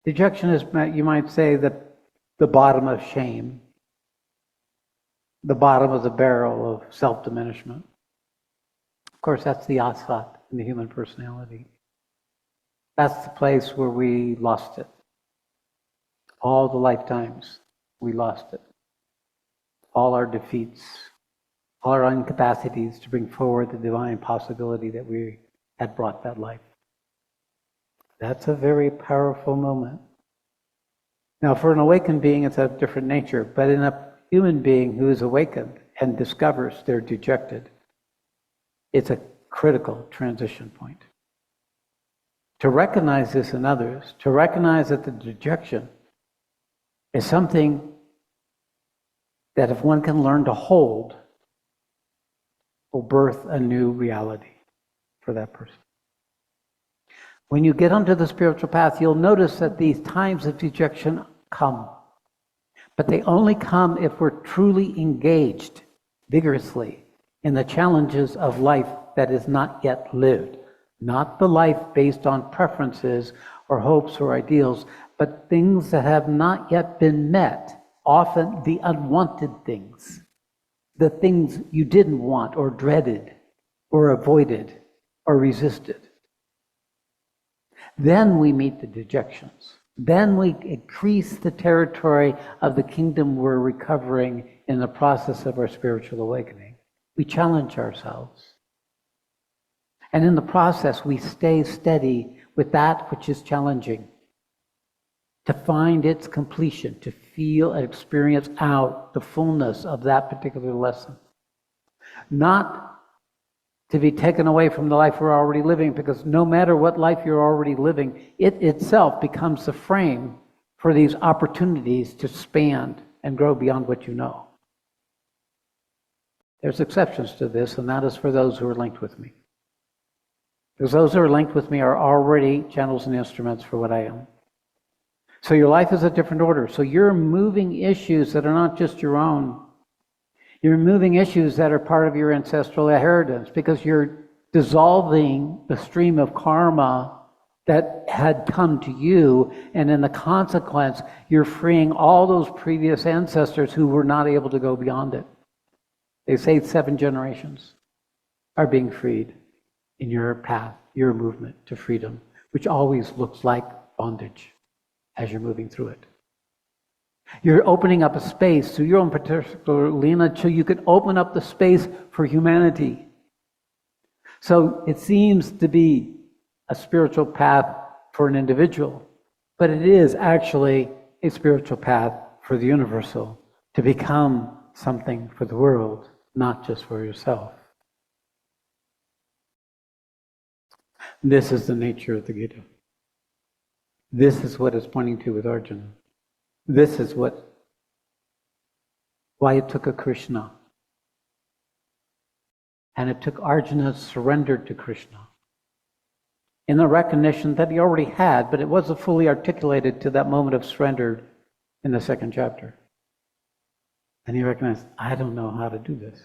Dejection is, you might say, the bottom of shame, the bottom of the barrel of self-diminishment. Of course, that's the asat in the human personality. That's the place where we lost it. All the lifetimes we lost it. All our defeats, all our incapacities to bring forward the divine possibility that we had brought that life. That's a very powerful moment. Now, for an awakened being, it's of different nature, but in a human being who is awakened and discovers they're dejected, it's a critical transition point. To recognize this in others, to recognize that the dejection is something that if one can learn to hold, will birth a new reality for that person. When you get onto the spiritual path, you'll notice that these times of dejection come. But they only come if we're truly engaged vigorously in the challenges of life that is not yet lived. Not the life based on preferences or hopes or ideals, but things that have not yet been met. Often the unwanted things. The things you didn't want or dreaded or avoided or resisted. Then we meet the dejections. Then we increase the territory of the kingdom we're recovering in the process of our spiritual awakening. We challenge ourselves. And in the process, we stay steady with that which is challenging, to find its completion, to feel and experience out the fullness of that particular lesson. Not to be taken away from the life we're already living, because no matter what life you're already living, it itself becomes the frame for these opportunities to expand and grow beyond what you know. There's exceptions to this, and that is for those who are linked with me. Because those who are linked with me are already channels and instruments for what I am. So your life is a different order. So you're moving issues that are not just your own. You're moving issues that are part of your ancestral inheritance, because you're dissolving the stream of karma that had come to you, and in the consequence, you're freeing all those previous ancestors who were not able to go beyond it. They say 7 generations are being freed in your path, your movement to freedom, which always looks like bondage as you're moving through it. You're opening up a space through your own particular Lena, so you can open up the space for humanity. So it seems to be a spiritual path for an individual, but it is actually a spiritual path for the universal, to become something for the world, not just for yourself. This is the nature of the Gita. This is what it's pointing to with Arjuna. This is why it took a Krishna. And it took Arjuna surrender to Krishna in the recognition that he already had, but it wasn't fully articulated to that moment of surrender in the 2nd chapter. And he recognized, I don't know how to do this.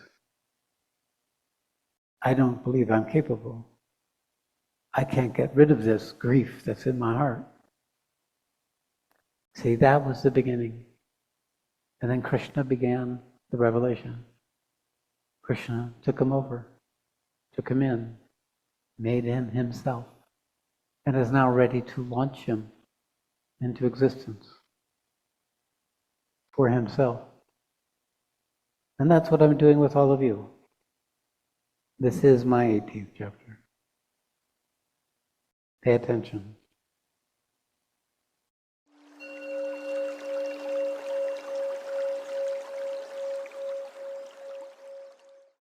I don't believe I'm capable. I can't get rid of this grief that's in my heart. See, that was the beginning. And then Krishna began the revelation. Krishna took him over, took him in, made him himself, and is now ready to launch him into existence for himself. And that's what I'm doing with all of you. This is my 18th chapter. Pay attention.